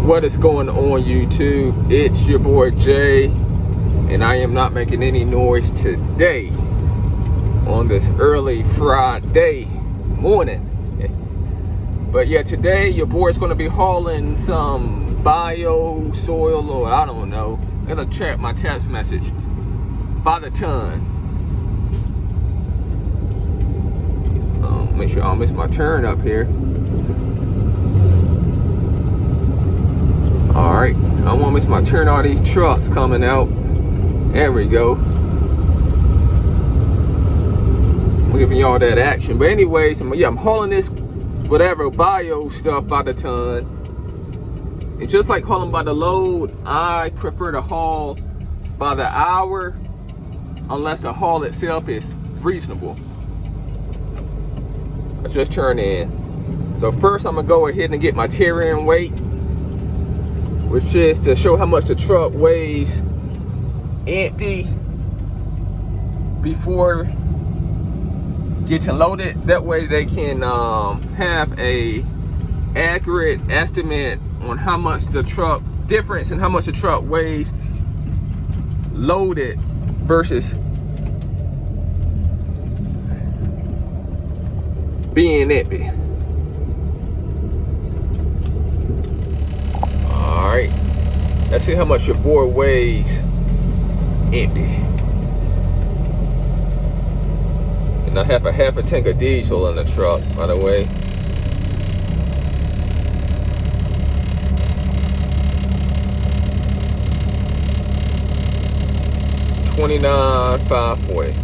What is going on, YouTube? It's your boy Jay, and I am not making any noise today on this early Friday morning. But yeah, today your boy is going to be hauling some bio soil, or I don't know. It'll check my text message by the ton. Make sure I don't miss my turn up here. Alright, I won't miss my turn. All these trucks coming out. There we go. I'm giving y'all that action. But anyways, I'm hauling this whatever bio stuff by the ton. And just like hauling by the load, I prefer to haul by the hour unless the haul itself is reasonable. I just turned in. So first I'm gonna go ahead and get my tear-in weight, which is to show how much the truck weighs empty before getting loaded. That way they can have a accurate estimate on how much the truck difference and how much the truck weighs loaded versus being empty. All right, let's see how much your boy weighs empty. And I have a half a tank of diesel in the truck, by the way. $29,540.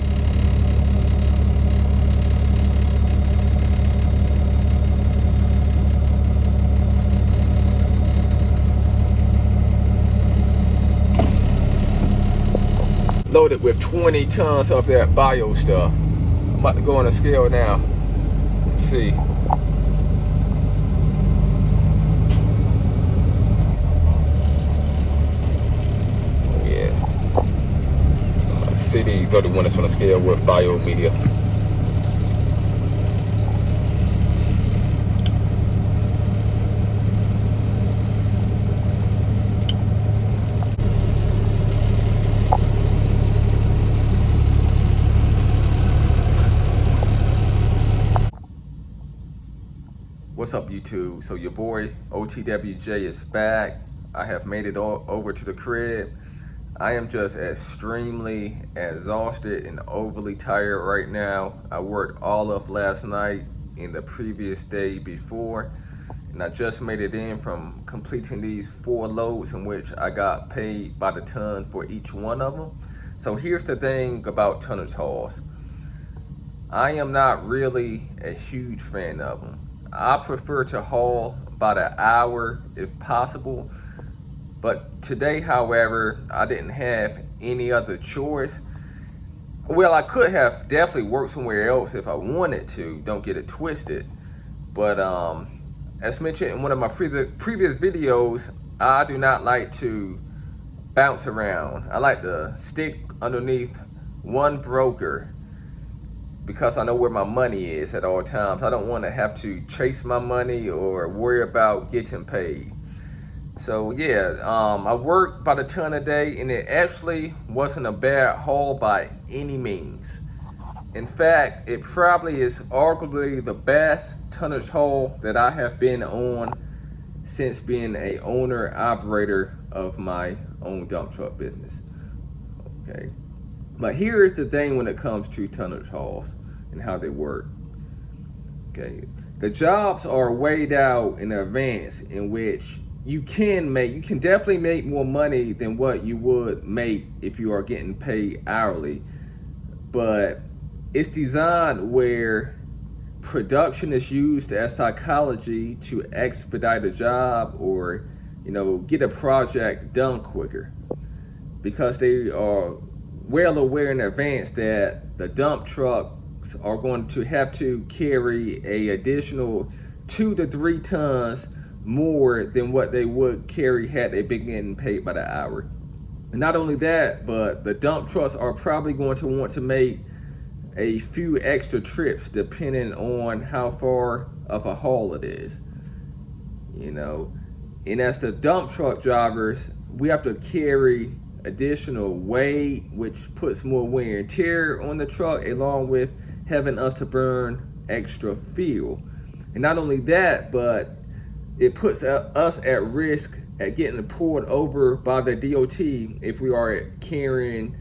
Loaded with 20 tons of that bio stuff. I'm about to go on a scale now. Let's see. Yeah. CD, go to one that's on a scale with bio media. What's up, YouTube? So your boy OTWJ is back. I have made it all over to the crib. I am just extremely exhausted and overly tired right now. I worked all of last night and the previous day before, and I just made it in from completing these 4 loads in which I got paid by the ton for each one of them. So here's the thing about tonnage hauls. I am not really a huge fan of them. I prefer to haul by the hour if possible. But today, however, I didn't have any other choice. Well, I could have definitely worked somewhere else if I wanted to, don't get it twisted. But as mentioned in one of my previous videos, I do not like to bounce around. I like to stick underneath one broker because I know where my money is at all times. I don't want to have to chase my money or worry about getting paid. So yeah, I worked by the ton a day, and it actually wasn't a bad haul by any means. In fact, it probably is arguably the best tonnage haul that I have been on since being a owner operator of my own dump truck business. Okay, but here is the thing when it comes to tonnage hauls and how they work. Okay, the jobs are weighed out in advance, in which you can definitely make more money than what you would make if you are getting paid hourly. But it's designed where production is used as psychology to expedite a job, or get a project done quicker, because they are well aware in advance that the dump trucks are going to have to carry a additional 2 to 3 tons more than what they would carry had they been getting paid by the hour. And not only that, but the dump trucks are probably going to want to make a few extra trips depending on how far of a haul it is. And as the dump truck drivers, we have to carry additional weight, which puts more wear and tear on the truck, along with having us to burn extra fuel. And not only that, but it puts us at risk at getting pulled over by the DOT if we are carrying,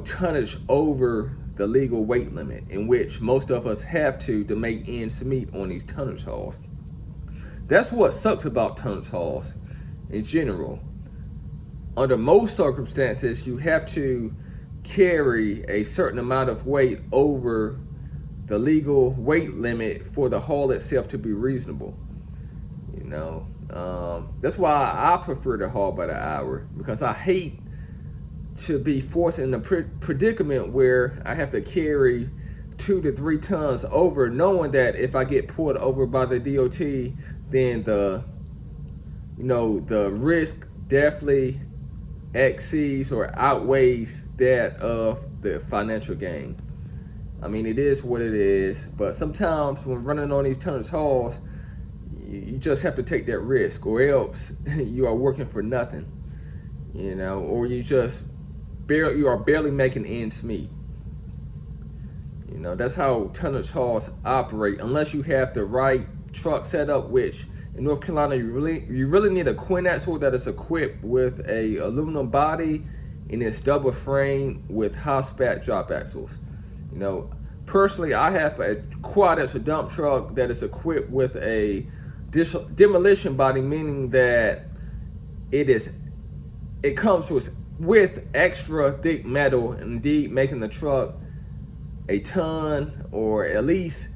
tonnage over the legal weight limit, in which most of us have to make ends meet on these tonnage hauls. That's what sucks about tonnage hauls in general. Under most circumstances, you have to carry a certain amount of weight over the legal weight limit for the haul itself to be reasonable. That's why I prefer to haul by the hour, because I hate to be forced in a predicament where I have to carry 2 to 3 tons over, knowing that if I get pulled over by the DOT, then the risk definitely exceeds or outweighs that of the financial gain. I mean, it is what it is, but sometimes when running on these tonnage hauls, you just have to take that risk, or else you are working for nothing, or you are barely making ends meet. That's how tonnage hauls operate, unless you have the right truck setup, which in North Carolina you really need a quint axle that is equipped with a aluminum body and it's double frame with high spat drop axles. Personally, I have a quad axle dump truck that is equipped with a demolition body, meaning that it comes with extra thick metal, indeed making the truck a ton or at least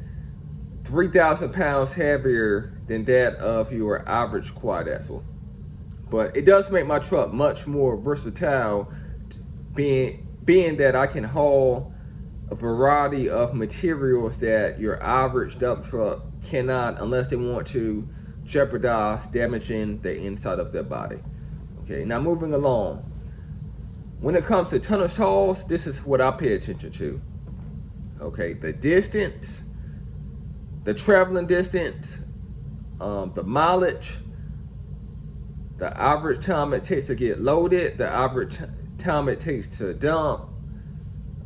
3,000 pounds heavier than that of your average quad axle. But it does make my truck much more versatile, being that I can haul a variety of materials that your average dump truck cannot, unless they want to jeopardize damaging the inside of their body. Okay, now moving along. When it comes to tonnage hauls, this is what I pay attention to. Okay, the distance, the traveling distance, the mileage, the average time it takes to get loaded, the average time it takes to dump.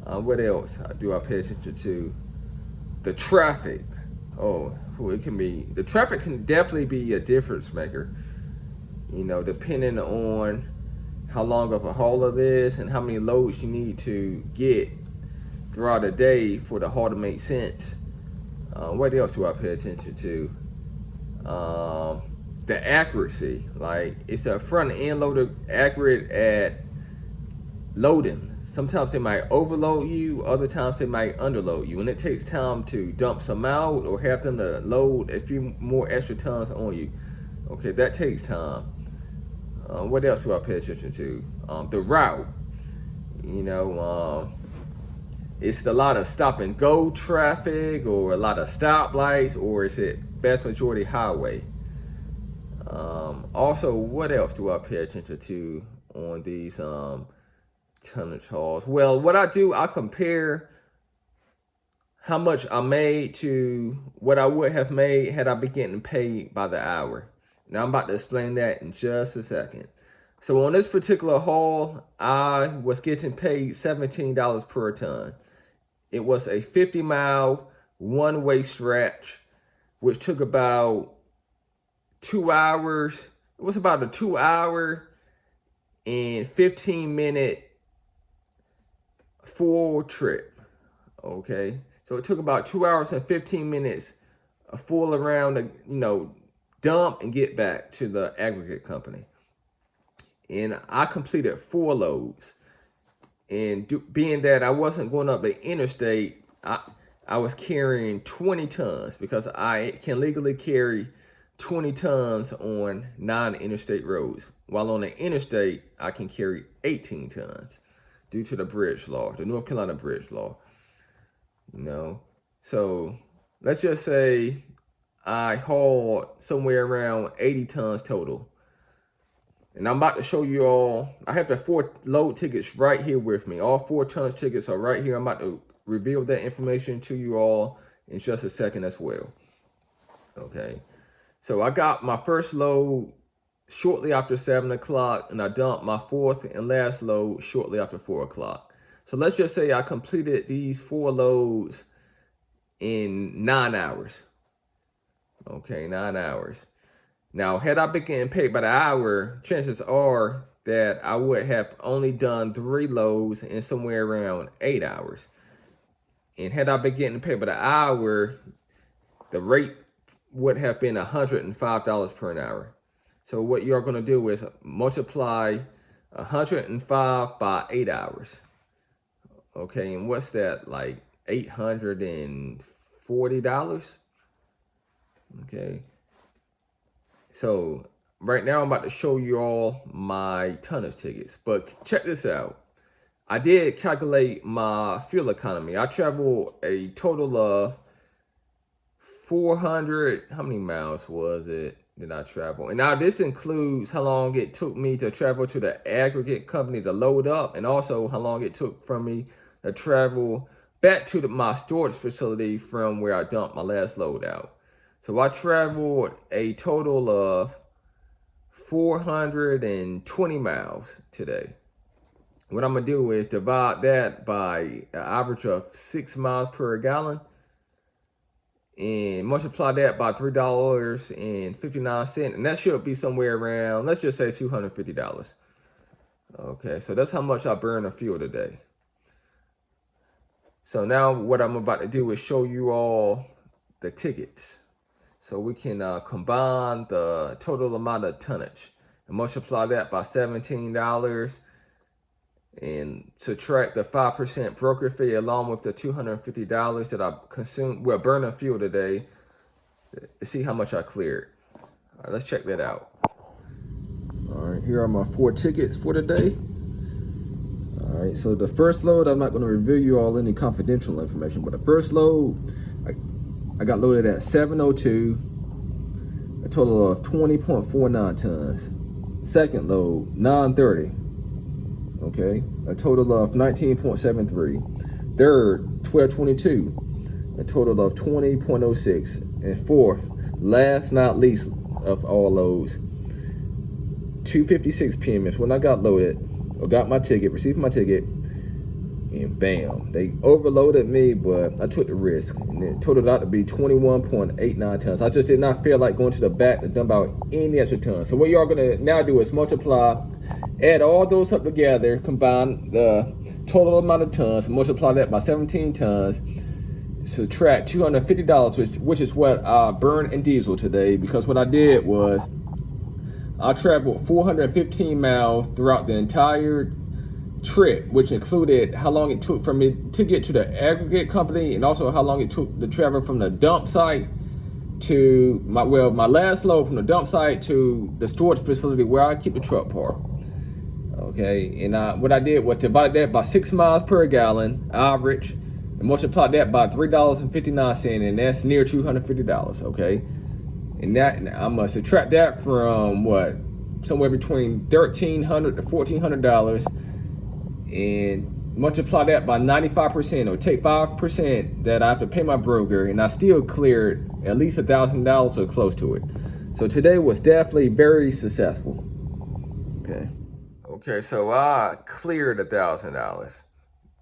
What else do I pay attention to? The traffic. The traffic can definitely be a difference maker, depending on how long of a haul it is and how many loads you need to get throughout the day for the haul to make sense. What else do I pay attention to? The accuracy. Like, is the front end loader accurate at loading? Sometimes they might overload you, other times they might underload you, and it takes time to dump some out or have them to load a few more extra tons on you. Okay, that takes time. What else do I pay attention to? The route. It's a lot of stop and go traffic, or a lot of stoplights, or is it vast majority highway? Also, what else do I pay attention to on these tonnage hauls? Well, what I do, I compare how much I made to what I would have made had I been getting paid by the hour. Now I'm about to explain that in just a second. So on this particular haul, I was getting paid $17 per ton. It was a 50-mile one-way stretch, which took about 2 hours. It was about a 2-hour and 15-minute full trip. Okay, so it took about 2 hours and 15 minutes a full around the dump and get back to the aggregate company. And I completed 4 loads. And being that I wasn't going up the interstate, I was carrying 20 tons because I can legally carry 20 tons on non-interstate roads. While on the interstate, I can carry 18 tons due to the bridge law, the North Carolina bridge law. So let's just say I hauled somewhere around 80 tons total. And I'm about to show you all, I have the 4 load tickets right here with me. All 4 tonnage tickets are right here. I'm about to reveal that information to you all in just a second as well. Okay, so I got my first load shortly after 7 o'clock, and I dumped my fourth and last load shortly after 4 o'clock. So let's just say I completed these 4 loads in 9 hours. Okay, 9 hours. Now, had I been getting paid by the hour, chances are that I would have only done 3 loads in somewhere around 8 hours. And had I been getting paid by the hour, the rate would have been $105 per hour. So what you're going to do is multiply 105 by 8 hours. Okay, and what's that, like $840? Okay, so right now I'm about to show you all my tonnage tickets, but check this out. I did calculate my fuel economy. I traveled a total of 400, how many miles was it did I travel? And now this includes how long it took me to travel to the aggregate company to load up, and also how long it took from me to travel back to my storage facility from where I dumped my last load out. So I traveled a total of 420 miles today. What I'm gonna do is divide that by an average of 6 miles per gallon and multiply that by $3.59, and that should be somewhere around, let's just say $250. Okay, so that's how much I burn of fuel today. So now what I'm about to do is show you all the tickets, so we can combine the total amount of tonnage and multiply that by $17 and subtract the 5% broker fee along with the $250 that I consumed, well, burning fuel today, to see how much I cleared. All right, let's check that out. All right, here are my 4 tickets for today. All right, so the first load, I'm not going to reveal you all any confidential information, but the first load, I got loaded at 7:02, a total of 20.49 tons. Second load, 9:30. Okay, a total of 19.73. Third, 12:22, a total of 20.06. And fourth, last not least of all loads, 2:56 p.m. is when I got loaded, or got my ticket, received my ticket, and bam, they overloaded me, but I took the risk, and it totaled out to be 21.89 tons. I just did not feel like going to the back to dump out any extra tons. So what y'all gonna now do is multiply, add all those up together, combine the total amount of tons, multiply that by 17 tons, subtract $250, which is what I burned in diesel today, because what I did was I traveled 415 miles throughout the entire trip, which included how long it took for me to get to the aggregate company, and also how long it took to travel from the dump site to my last load from the dump site to the storage facility where I keep the truck parked. Okay, and what I did was divide that by 6 miles per gallon average and multiply that by $3.59, and that's near $250. Okay, and I'm gonna subtract that from what, somewhere between $1,300 to $1,400, and multiply that by 95%, or take 5% that I have to pay my broker, and I still cleared at least $1,000 or close to it. So today was definitely very successful. Okay, so I cleared $1,000,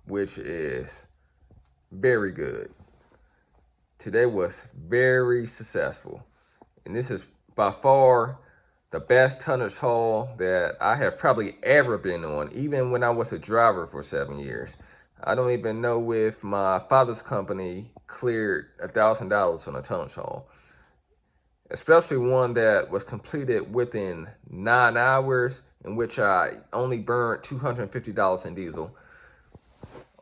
which is very good. Today was very successful, and this is by far the best tonnage haul that I have probably ever been on, even when I was a driver for 7 years. I don't even know if my father's company cleared $1,000 on a tonnage haul, especially one that was completed within 9 hours, in which I only burned $250 in diesel.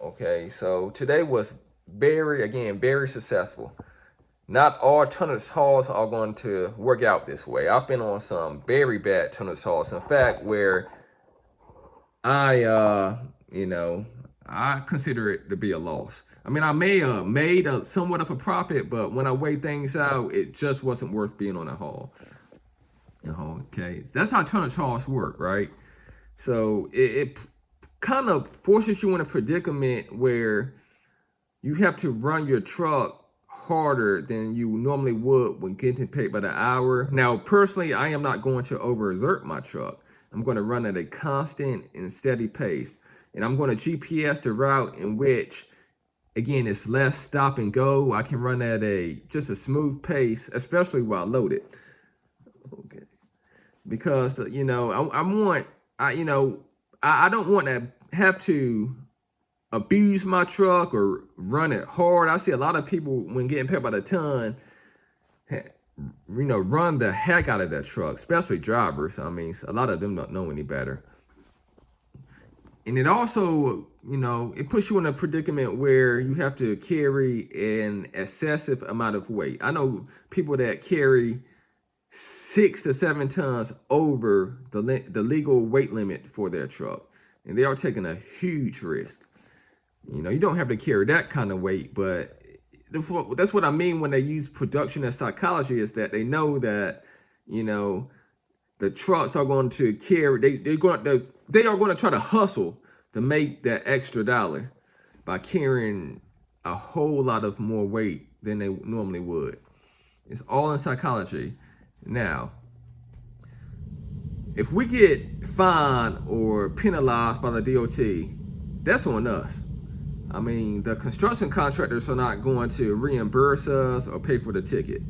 Okay, so today was very successful. Not all tonnage hauls are going to work out this way. I've been on some very bad tonnage hauls. In fact, where I consider it to be a loss. I mean, I may have made somewhat of a profit, but when I weigh things out, it just wasn't worth being on a haul. Okay, that's how tonnage hauls work, right? So it kind of forces you in a predicament where you have to run your truck harder than you normally would when getting paid by the hour. Now, personally, I am not going to overexert my truck. I'm going to run at a constant and steady pace. And I'm going to GPS the route in which, again, it's less stop and go. I can run at just a smooth pace, especially while loaded. Okay. Because, I don't want to have to abuse my truck or run it hard. I see a lot of people, when getting paid by the ton, run the heck out of their truck, especially drivers. I mean, a lot of them don't know any better. And it also, it puts you in a predicament where you have to carry an excessive amount of weight. I know people that carry 6 to 7 tons over the legal weight limit for their truck, and they are taking a huge risk. You don't have to carry that kind of weight, but that's what I mean when they use production and psychology, is that they know that, the trucks are going to carry, they are going to try to hustle to make that extra dollar by carrying a whole lot of more weight than they normally would. It's all in psychology. Now, if we get fined or penalized by the DOT, that's on us. I mean, the construction contractors are not going to reimburse us or pay for the ticket.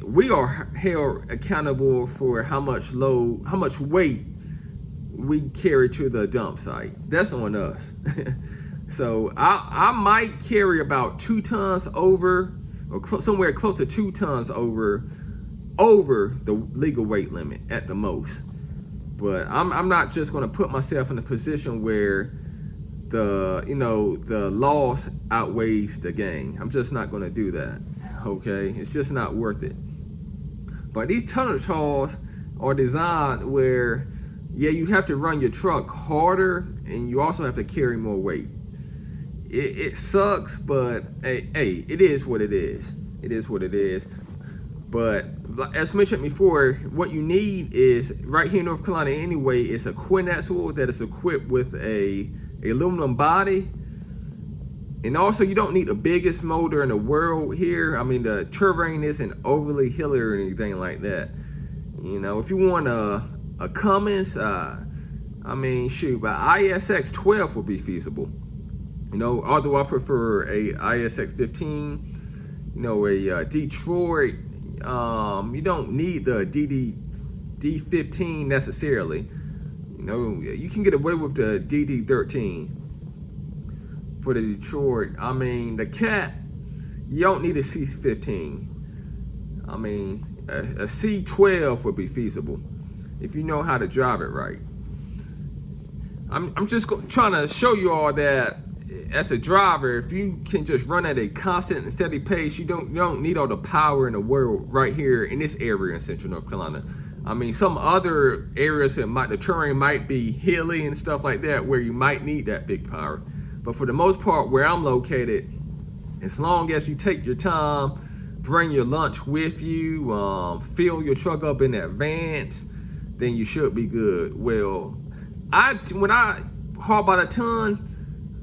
We are held accountable for how much weight we carry to the dump site. That's on us. So I might carry about 2 tons over, or somewhere close to 2 tons over the legal weight limit at the most. But I'm not just going to put myself in a position where the loss outweighs the gain. I'm just not going to do that. Okay, it's just not worth it. But these tonnage hauls are designed where, yeah, you have to run your truck harder and you also have to carry more weight. It sucks, but hey, it is what it is. It is what it is. But as mentioned before, what you need is, right here in North Carolina anyway, is a quint axle that is equipped with a aluminum body. And also, you don't need the biggest motor in the world here. I mean, the turbine isn't overly hilly or anything like that. If you want a Cummins, shoot, but ISX 12 would be feasible. Although I prefer a ISX 15, a Detroit. You don't need the D15 necessarily. You can get away with the DD13 for the Detroit. I mean, the Cat, you don't need a C15. I mean, a C12 would be feasible if you know how to drive it right. I'm just trying to show you all that as a driver, if you can just run at a constant and steady pace, you don't need all the power in the world right here in this area in Central North Carolina. I mean, some other areas the terrain might be hilly and stuff like that, where you might need that big power. But for the most part, where I'm located, as long as you take your time, bring your lunch with you, fill your truck up in advance, then you should be good. Well, when I haul by the ton,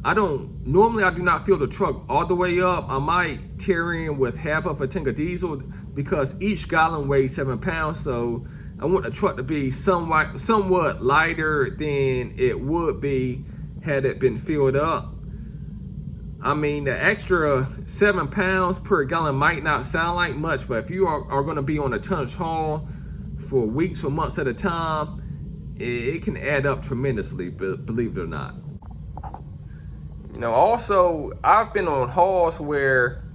I do not fill the truck all the way up. I might tear in with half of a tank of diesel, because each gallon weighs 7 pounds. So I want the truck to be somewhat lighter than it would be had it been filled up. I mean, the extra 7 pounds per gallon might not sound like much, but if you are going to be on a tonnage haul for weeks or months at a time, it can add up tremendously, believe it or not. Also, I've been on hauls where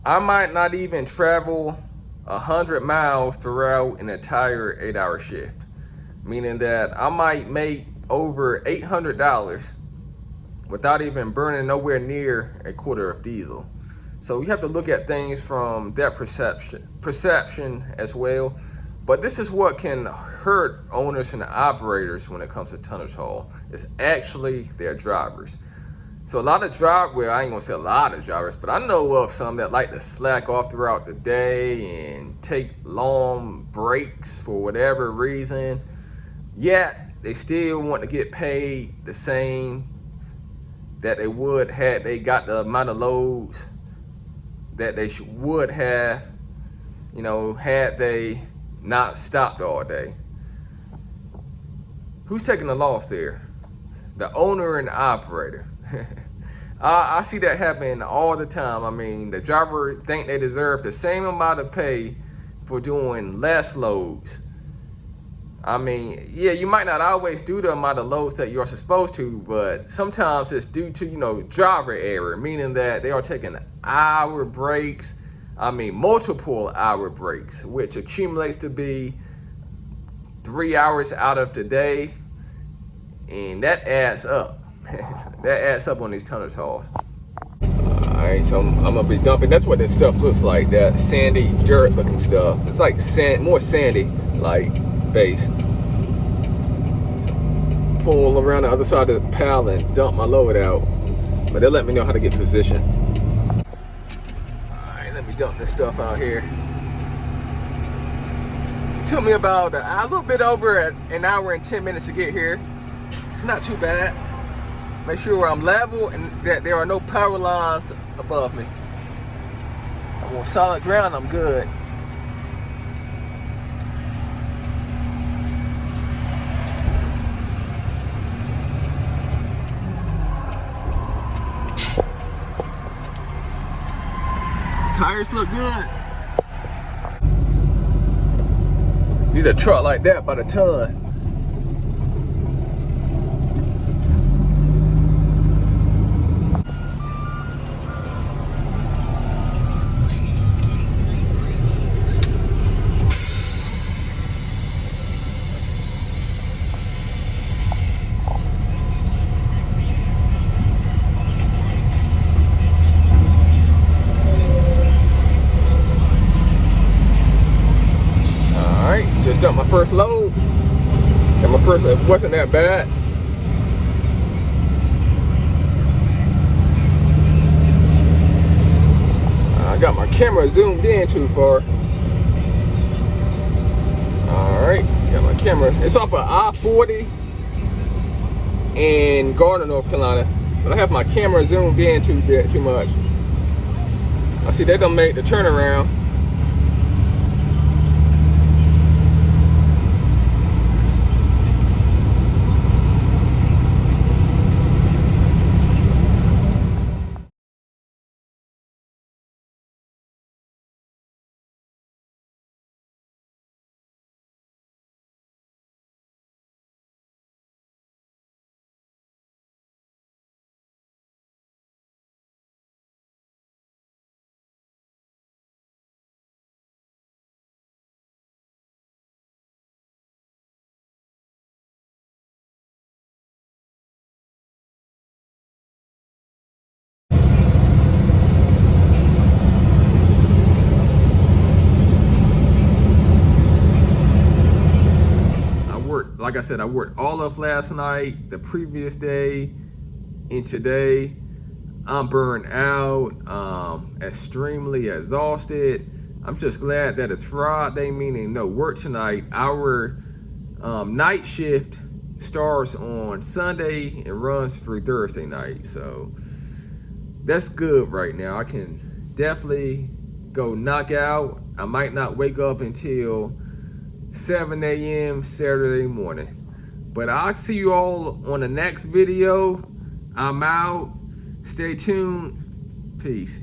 I might not even travel 100 miles throughout an entire 8-hour shift, meaning that I might make over $800 without even burning nowhere near a quarter of diesel. So you have to look at things from that perception as well. But this is what can hurt owners and operators when it comes to tonnage haul. It's actually their drivers. So a lot of well, I ain't gonna say a lot of drivers, but I know of some that like to slack off throughout the day and take long breaks for whatever reason. Yet they still want to get paid the same that they would had they got the amount of loads that they would have, you know, had they not stopped all day. Who's taking the loss there? The owner and the operator. I see that happen all the time. I mean, the driver think they deserve the same amount of pay for doing less loads. I mean, yeah, you might not always do the amount of loads that you're supposed to, but sometimes it's due to, you know, driver error, meaning that they are taking hour breaks. I mean, multiple hour breaks, which accumulates to be 3 hours out of the day, and that adds up. That adds up on these tonnage hauls. Alright, so I'm gonna be dumping. That's what this stuff looks like, that sandy dirt looking stuff. It's like sand, more sandy like base. Pull around the other side of the pile and dump my load out, but they'll let me know how to get positioned. Alright, let me dump this stuff out here. It took me about a little bit over an hour and 10 minutes to get here. It's not too bad. Make sure I'm level and that there are no power lines above me. I'm on solid ground, I'm good. Tires look good. Need a truck like that by the ton. Just dumped my first load, and my first, it wasn't that bad. I got my camera zoomed in too far. Alright, got my camera. It's off of I-40 in Gardner, North Carolina, but I have my camera zoomed in too much. I see they don't make the turnaround. Like I said, I worked all of last night, the previous day, and today. I'm burned out, extremely exhausted. I'm just glad that it's Friday, meaning no work tonight. Our night shift starts on Sunday and runs through Thursday night. So that's good right now. I can definitely go knock out. I might not wake up until 7 a.m. Saturday morning. But I'll see you all on the next video. I'm out. Stay tuned. Peace.